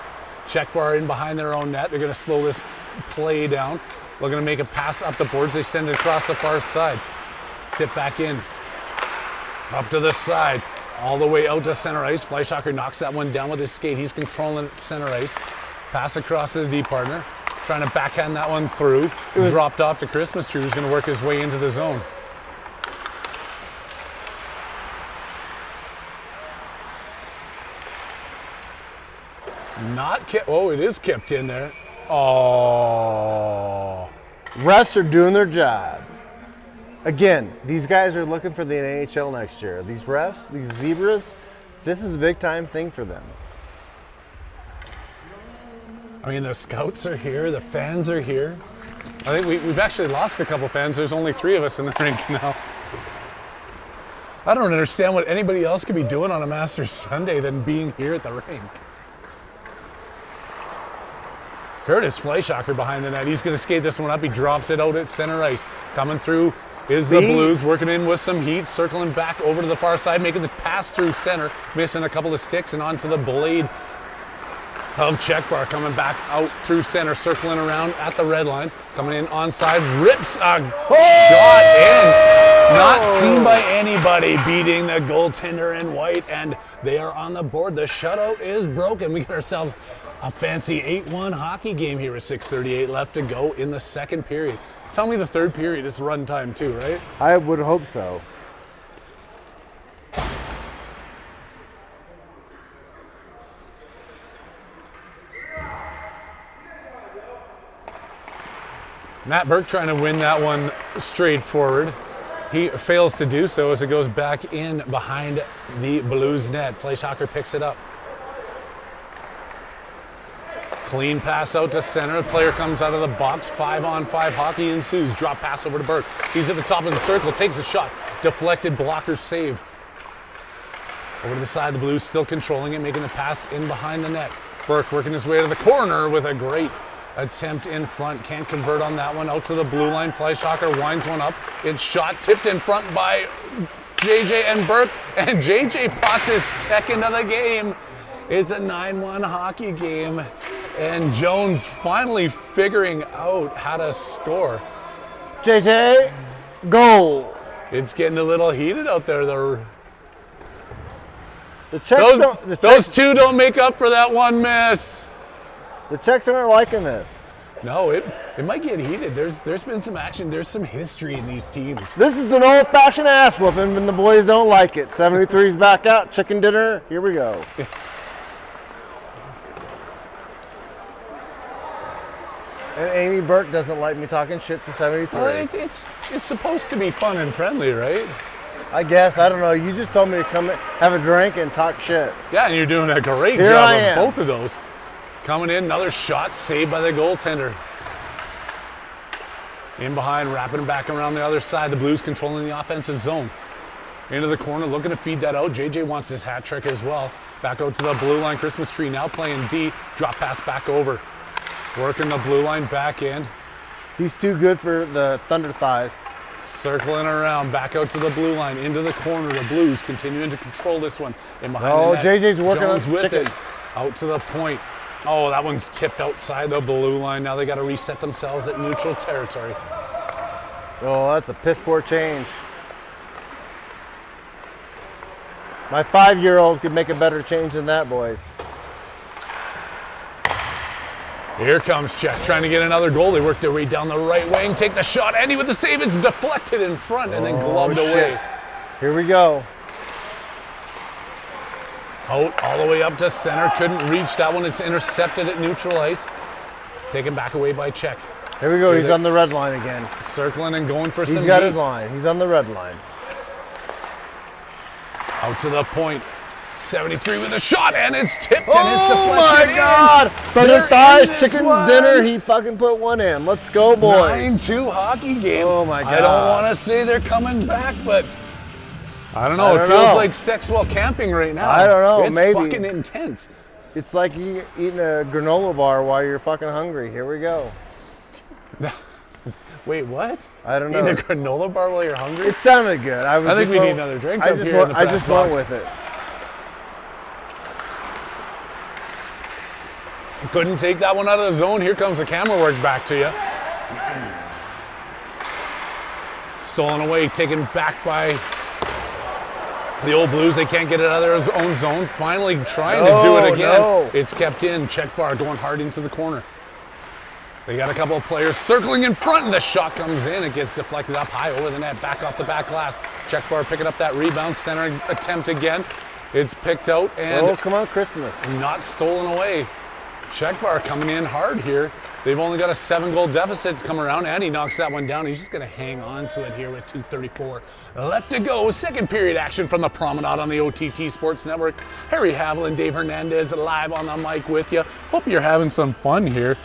Checkvar in behind their own net. They're going to slow this play down. Looking to make a pass up the boards. They send it across the far side. Tip back in. Up to the side. All the way out to center ice. Fleischhacker knocks that one down with his skate. He's controlling it center ice. Pass across to the D partner. Trying to backhand that one through. Dropped off to Christmas Tree, who's going to work his way into the zone. Not kept. Oh, it is kept in there. Oh. Refs are doing their job. Again, these guys are looking for the NHL next year. These refs, these zebras, this is a big time thing for them. I mean, the scouts are here, the fans are here. I think we've actually lost a couple fans. There's only 3 of us in the rink now. I don't understand what anybody else could be doing on a Masters Sunday than being here at the rink. Curtis Fleischhacker behind the net. He's going to skate this one up. He drops it out at center ice. Coming through is the Blues, working in with some heat, circling back over to the far side, making the pass through center, missing a couple of sticks and onto the blade of Checkbar, coming back out through center, circling around at the red line, coming in onside, rips a shot in. Not seen by anybody, beating the goaltender in white, and they are on the board. The shutout is broken. We got ourselves a fancy 8-1 hockey game here with 6:38 left to go in the second period. Tell me the third period is run time too, right? I would hope so. Matt Burke trying to win that one straight forward. He fails to do so as it goes back in behind the Blues net. Fleischhacker picks it up. Clean pass out to center. The player comes out of the box. 5-on-5 hockey ensues. Drop pass over to Burke. He's at the top of the circle. Takes a shot. Deflected. Blocker save. Over to the side, the Blues still controlling it, making the pass in behind the net. Burke working his way to the corner with a great attempt in front. Can't convert on that one. Out to the blue line. Fleischhacker winds one up. It's shot tipped in front by JJ and Burke. And JJ pots his second of the game. It's a 9-1 hockey game. And Jones finally figuring out how to score. JJ, goal. It's getting a little heated out there. Those two don't make up for that one miss. The Czechs aren't liking this. No, it might get heated. There's been some action. There's some history in these teams. This is an old-fashioned ass whooping, and the boys don't like it. 73's back out. Chicken dinner. Here we go. And Amy Burke doesn't like me talking shit to 73. Well, it's supposed to be fun and friendly, right? I guess. I don't know. You just told me to come have a drink and talk shit. Yeah, and you're doing a great Here job I of am. both of those. Coming in, another shot saved by the goaltender. In behind, wrapping him back around the other side. The Blues controlling the offensive zone. Into the corner, looking to feed that out. JJ wants his hat trick as well. Back out to the blue line. Christmas tree now playing D. Drop pass back over. Working the blue line back in. He's too good for the Thunder Thighs. Circling around, back out to the blue line, into the corner. The Blues continuing to control this one. In behind Oh, the net. JJ's working Jones on with chickens. it. Out to the point. Oh, that one's tipped outside the blue line. Now they got to reset themselves at neutral territory. Oh, that's a piss poor change. My 5-year-old could make a better change than that, boys. Here comes Czech, trying to get another goal. They work their way down the right wing, take the shot. Andy with the save. It's deflected in front and then gloved away. Here we go. Out all the way up to center. Couldn't reach that one. It's intercepted at neutral ice. Taken back away by Czech. Here we go. He's on the red line again. Circling and going for some He's got heat. his line. He's on the red line. Out to the point. 73 with a shot, and it's tipped, and it's Oh deflected my God! in. Thunder They're Thighs, in this chicken one. dinner. He fucking put one in. Let's go, boys. 9-2 hockey game. Oh my I don't God. want to say they're coming back, but I don't know. I It don't feels know. like Sexwell camping right now. I don't know, It's maybe. fucking intense. It's like you eating a granola bar while you're fucking hungry. Here we go. Wait, what? I don't Eating know. a granola bar while you're hungry? It sounded good. I think we need another drink I up just here in the I press just went box. with it. Couldn't take that one out of the zone. Here comes the camera work back to you. Stolen away, taken back by the old Blues. They can't get it out of their own zone. Finally trying to do it again. No. It's kept in. Check bar going hard into the corner. They got a couple of players circling in front, and the shot comes in. It gets deflected up high over the net, back off the back glass. Check bar picking up that rebound. Center attempt again. It's picked out and Oh, come on, Christmas. not stolen away. Check bar coming in hard here. They've only got a 7-goal deficit to come around, and he knocks that one down. He's just going to hang on to it here with 2:34 left to go. Second period action from the Promenade on the OTT Sports Network. Harry Haviland, Dave Hernandez live on the mic with you. Hope you're having some fun here.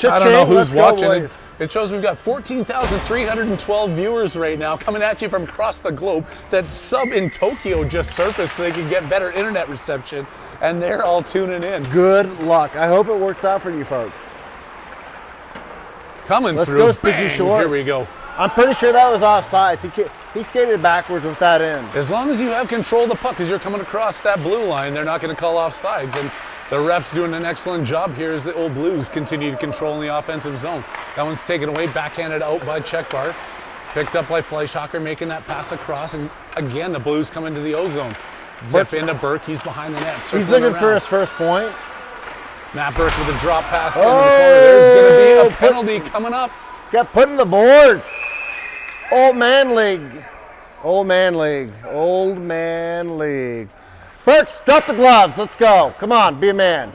I don't know who's watching it. It shows we've got 14,312 viewers right now coming at you from across the globe. That sub in Tokyo just surfaced so they can get better internet reception, and they're all tuning in. Good luck. I hope it works out for you folks. Coming Let's through. go, Sticky Bang, Shorts. here we go. I'm pretty sure that was offsides. He skated backwards with that in. As long as you have control of the puck as you're coming across that blue line, they're not going to call offsides. And the ref's doing an excellent job here as the old Blues continue to control in the offensive zone. That one's taken away, backhanded out by Czechbar. Picked up by Fleischhacker, making that pass across. And again, the Blues come into the O-zone. Tip into Burke, he's behind the net. He's looking around. for his first point. Matt Burke with a drop pass into the corner. There's going to be a penalty coming up. Got put in the boards. Old man league. Old man league. Old man league. Burks, drop the gloves. Let's go. Come on, be a man.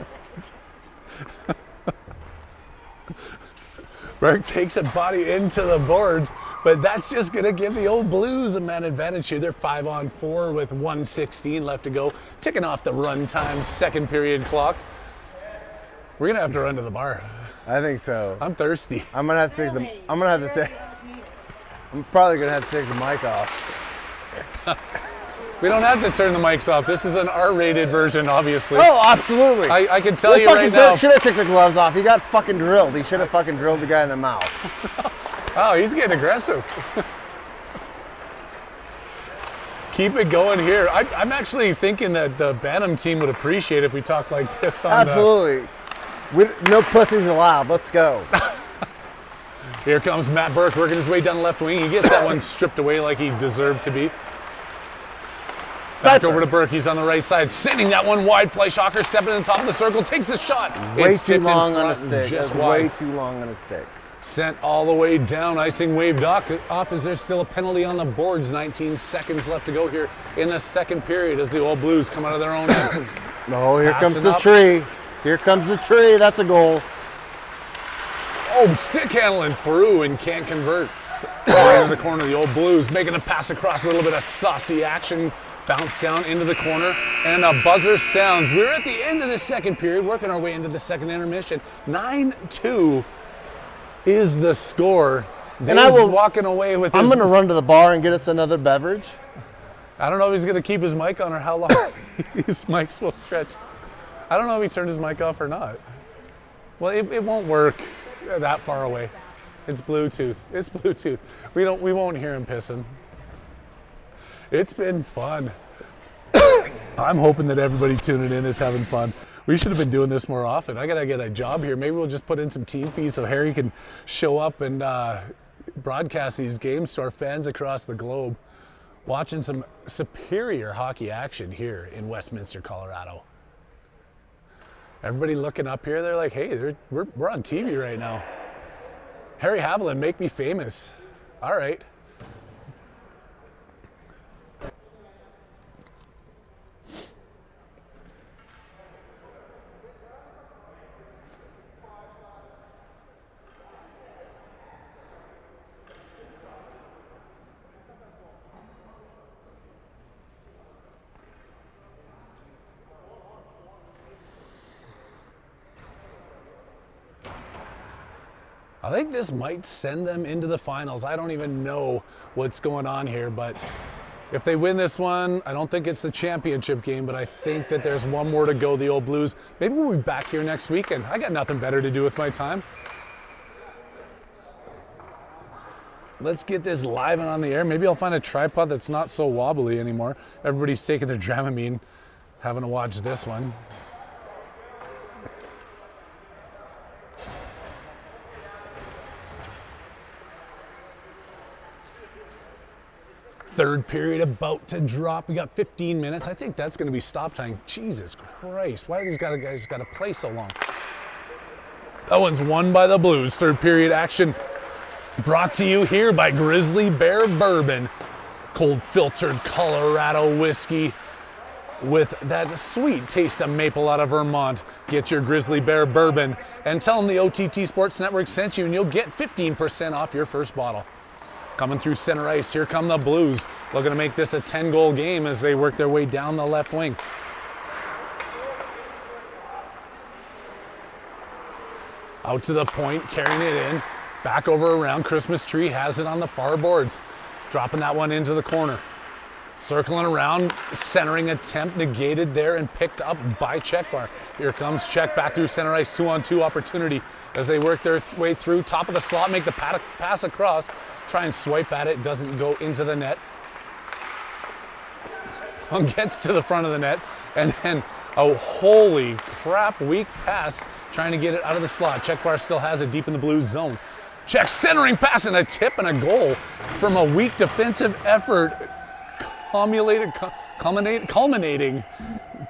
Burke takes a body into the boards, but that's just going to give the old Blues a man advantage here. They're 5-on-4 with 1:16 left to go. Ticking off the run time, second period clock. We're going to have to run to the bar. I think so. I'm thirsty. I'm gonna have to take the. I'm gonna have to take. I'm probably gonna have to take the mic off. We don't have to turn the mics off. This is an R-rated version, obviously. Oh, absolutely. I can tell you right now. Should have took the gloves off. He got fucking drilled. He should have fucking drilled the guy in the mouth. Oh, he's getting aggressive. Keep it going here. I'm actually thinking that the Bantam team would appreciate if we talk like this. Absolutely. No pussies allowed. Let's go. Here comes Matt Burke working his way down the left wing. He gets that one stripped away like he deserved to be. Back over to Burke. He's on the right side, sending that one wide. Fleischhocker stepping in the top of the circle, takes the shot. Way it's too long on a stick. Just wide. Way too long on a stick. Sent all the way down. Icing waved off as there's still a penalty on the boards. 19 seconds left to go here in the second period as the Old Blues come out of their own end. No, here comes the tree. Here comes the tree. That's a goal. Oh, stick handling through and can't convert. Into the corner, the Old Blues making a pass across, a little bit of saucy action. Bounce down into the corner, and a buzzer sounds. We're at the end of the second period, working our way into the second intermission. 9-2 is the score. And I will walking away with I'm going to run to the bar and get us another beverage. I don't know if he's going to keep his mic on or how long his mics will stretch. I don't know if he turned his mic off or not. Well, it won't work that far away. It's Bluetooth. It's Bluetooth. We won't hear him pissing. It's been fun. I'm hoping that everybody tuning in is having fun. We should have been doing this more often. I gotta get a job here. Maybe we'll just put in some team fees so Harry can show up and broadcast these games to our fans across the globe. Watching some superior hockey action here in Westminster, Colorado. Everybody looking up here, they're like, hey, we're on TV right now. Harry Haviland, make me famous. All right. I think this might send them into the finals. I don't even know what's going on here, but if they win this one, I don't think it's the championship game, but I think that there's one more to go, the Old Blues. Maybe we'll be back here next weekend. I got nothing better to do with my time. Let's get this live and on the air. Maybe I'll find a tripod that's not so wobbly anymore. Everybody's taking their Dramamine, having to watch this one. Third period about to drop. We got 15 minutes. I think that's going to be stop time. Jesus Christ. Why do these guys got to play so long? That one's won by the Blues. Third period action brought to you here by Grizzly Bear Bourbon. Cold filtered Colorado whiskey with that sweet taste of maple out of Vermont. Get your Grizzly Bear Bourbon and tell them the OTT Sports Network sent you and you'll get 15% off your first bottle. Coming through center ice, here come the Blues. Looking to make this a 10-goal game as they work their way down the left wing. Out to the point, carrying it in. Back over around, Christmas Tree has it on the far boards. Dropping that one into the corner. Circling around, centering attempt negated there and picked up by Czechvar. Here comes Czech back through center ice, 2-on-2 opportunity as they work their way through. Top of the slot, make the pass across. Try and swipe at it, doesn't go into the net. Gets to the front of the net, and then a holy crap weak pass trying to get it out of the slot. Czechvar still has it deep in the Blues zone. Czech centering pass and a tip and a goal from a weak defensive effort culminating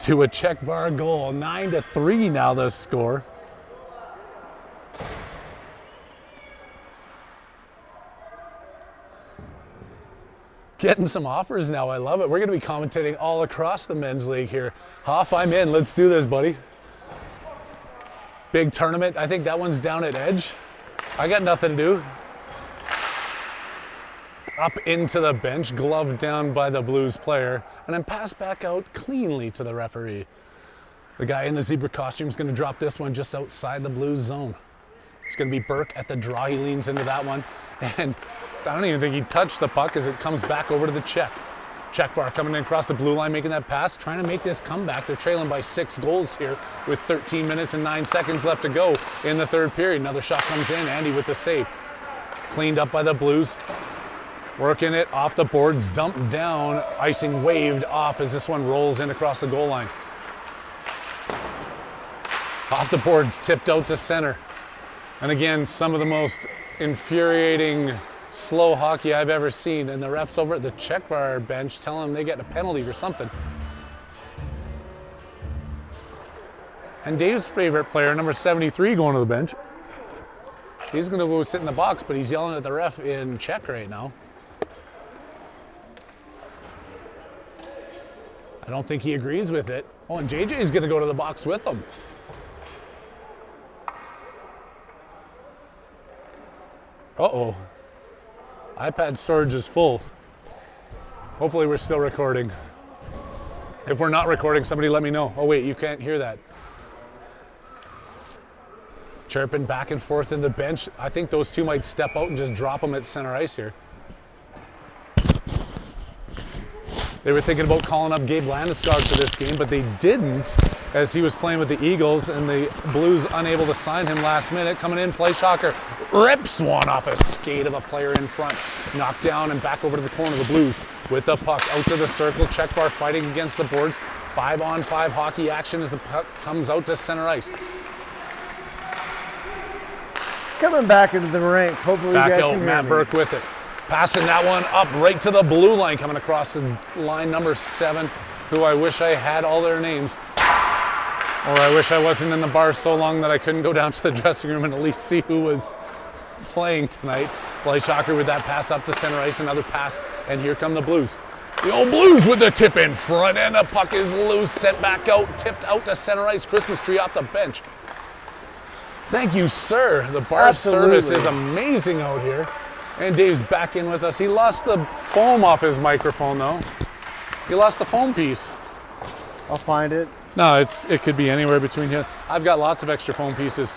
to a Czechvar goal. 9-3 now the score. Getting some offers now. I love it. We're going to be commentating all across the men's league here. Hoff, I'm in. Let's do this, buddy. Big tournament. I think that one's down at edge. I got nothing to do. Up into the bench, gloved down by the Blues player, and then passed back out cleanly to the referee. The guy in the zebra costume is going to drop this one just outside the Blues zone. It's going to be Burke at the draw. He leans into that one, and I don't even think he touched the puck as it comes back over to the Czech. Czechvar coming in across the blue line, making that pass, trying to make this comeback. They're trailing by 6 goals here with 13 minutes and 9 seconds left to go in the third period. Another shot comes in, Andy with the save. Cleaned up by the Blues. Working it off the boards, dumped down, icing waved off as this one rolls in across the goal line. Off the boards, tipped out to center. And again, some of the most infuriating slow hockey I've ever seen, and the refs over at the Czechvar bench telling them they get a penalty or something. And Dave's favorite player, number 73, going to the bench. He's going to go sit in the box, but he's yelling at the ref in Czech right now. I don't think he agrees with it. Oh, and JJ's going to go to the box with him. Uh-oh. iPad storage is full. Hopefully we're still recording. If we're not recording, somebody let me know. Oh wait, you can't hear that. Chirping back and forth in the bench. I think those two might step out and just drop them at center ice here. They were thinking about calling up Gabe Landeskog for this game, but they didn't, as he was playing with the Eagles, and the Blues unable to sign him last minute. Coming in, play shocker, rips one off a skate of a player in front. Knocked down and back over to the corner. The Blues with the puck out to the circle. Czechvar fighting against the boards. 5-on-5 hockey action as the puck comes out to center ice. Coming back into the rink. Hopefully Back you guys out, can hear Matt me. Burke with it. Passing that one up right to the blue line, coming across the line, number 7, who I wish I had all their names. Or I wish I wasn't in the bar so long that I couldn't go down to the dressing room and at least see who was playing tonight. Fleischacker with that pass up to center ice, another pass, and here come the Blues. The old Blues with the tip in front, and the puck is loose, sent back out, tipped out to center ice. Christmas tree off the bench. Thank you, sir. The bar service is amazing out here. And Dave's back in with us. He lost the foam off his microphone, though. He lost the foam piece. I'll find it. No, it could be anywhere between here. I've got lots of extra foam pieces.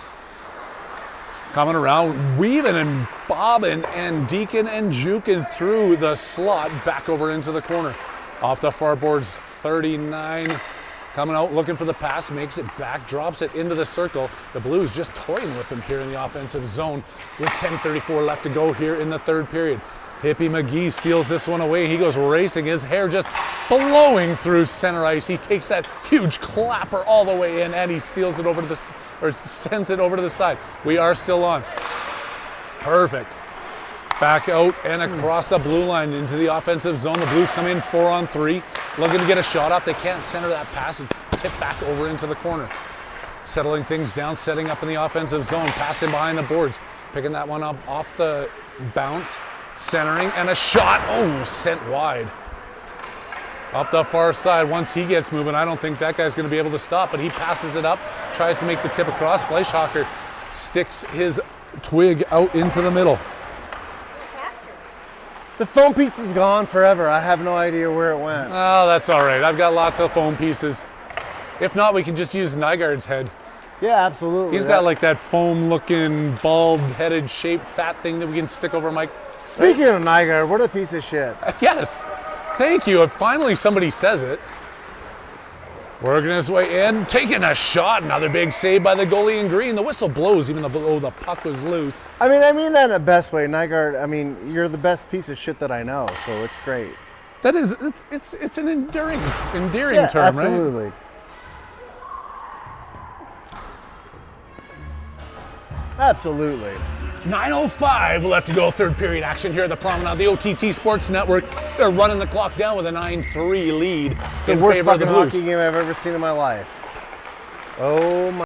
Coming around, weaving and bobbing and deacon and juking through the slot back over into the corner. Off the far boards, 39. Coming out, looking for the pass, makes it back, drops it into the circle. The Blues just toying with them here in the offensive zone with 10:34 left to go here in the third period. Hippie McGee steals this one away. He goes racing, his hair just blowing through center ice. He takes that huge clapper all the way in, and he steals it over to the, or sends it over to the side. We are still on. Perfect. Back out and across the blue line into the offensive zone. The Blues come in 4-on-3, looking to get a shot off. They can't center that pass. It's tipped back over into the corner. Settling things down, setting up in the offensive zone, passing behind the boards, picking that one up off the bounce, centering, and a shot. Oh, sent wide. Up the far side, once he gets moving, I don't think that guy's going to be able to stop, but he passes it up, tries to make the tip across. Fleischacker sticks his twig out into the middle. The foam piece is gone forever. I have no idea where it went. Oh, that's all right. I've got lots of foam pieces. If not, we can just use Nygaard's head. Yeah, absolutely. He's got like that foam-looking, bald-headed, shaped, fat thing that we can stick over Mike. Speaking of Nygaard, what a piece of shit. Yes. Thank you. Finally, somebody says it. Working his way in, taking a shot. Another big save by the goalie in green. The whistle blows even though the puck was loose. I mean that in the best way. Nygaard, I mean, you're the best piece of shit that I know, so it's great. That is, it's an endearing Yeah, term, absolutely. right? Absolutely. 9:05 left to go, third period action here at the Promenade, the OTT Sports Network. They're running the clock down with a 9-3 lead It's the in worst favor of the fucking Blues. hockey game I've ever seen in my life. Oh my.